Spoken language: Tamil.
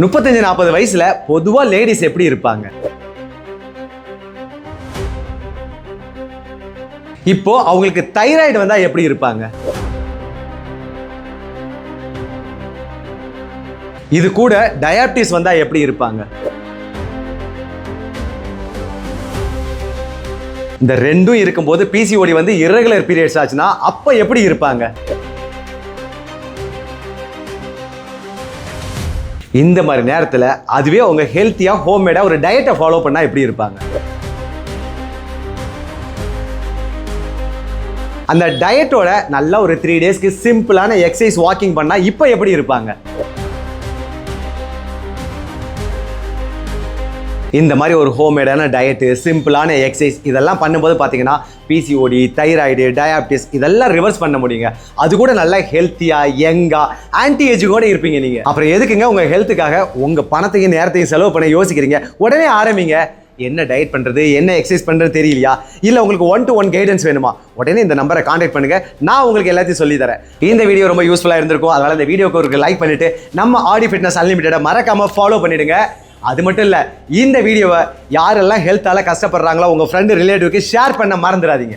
35-40 வயசுல பொதுவா லேடிஸ் எப்படி இருப்பாங்க? இப்போ அவங்களுக்கு தைராய்டு வந்தா எப்படி இருப்பாங்க? இது கூட டயாபிட்டிஸ் வந்தா எப்படி இருப்பாங்க? இந்த ரெண்டும் இருக்கும்போது பிசிஓடி வந்து irregular periods ஆச்சுன்னா அப்ப எப்படி இருப்பாங்க? இந்த மாதிரி நேரத்துல அதுவே அவங்க ஹெல்த்தியா ஹோம்மேடா ஒரு டயட்டை ஃபாலோ பண்ணா எப்படி இருப்பாங்க? அந்த டயட்டோட நல்லா ஒரு 3 டேஸ்க்கு சிம்பிளான எக்ஸசைஸ் வாக்கிங் பண்ணா இப்ப எப்படி இருப்பாங்க? இந்த மாதிரி ஒரு ஹோம்மேடான டயட்டு, சிம்பிளான எக்ஸசைஸ் இதெல்லாம் பண்ணும்போது பார்த்தீங்கன்னா பிசிஓடி, தைராய்டு, டயாபிட்டிஸ் இதெல்லாம் ரிவர்ஸ் பண்ண முடியுங்க. அது கூட நல்லா ஹெல்த்தியா, யங்கா, ஆன்டி ஏஜிங்கோட இருப்பீங்க நீங்க. அப்புறம் எதுக்குங்க உங்க ஹெல்த்துக்காக உங்க பணத்தையும் நேரத்தையும் செலவு பண்ண யோசிக்கிறீங்க? உடனே ஆரம்பிங்க. என்ன டயட் பண்றது, என்ன எக்ஸசைஸ் பண்றது தெரியலையா, இல்ல உங்களுக்கு 1-to-1 கைடன்ஸ் வேணுமா? உடனே இந்த நம்பரை கான்டாக்ட் பண்ணுங்க. நான் உங்களுக்கு எல்லாத்தையும் சொல்லி தரேன். இந்த வீடியோ ரொம்ப யூஸ்ஃபுல்லா இருந்திருக்கும். அதனால இந்த வீடியோக்கு ஒரு லைக் பண்ணிட்டு நம்ம ஆடி ஃபிட்னஸ் அன்லிமிட்டட மறக்காம ஃபாலோ பண்ணிடுங்க. அது மட்டும் இல்ல, இந்த வீடியோவை யாரெல்லாம் ஹெல்த்தால கஷ்டப்படுறாங்களோ உங்க ஃப்ரெண்ட் ரிலேட்டிவ்க்கு ஷேர் பண்ண மறந்துடாதீங்க.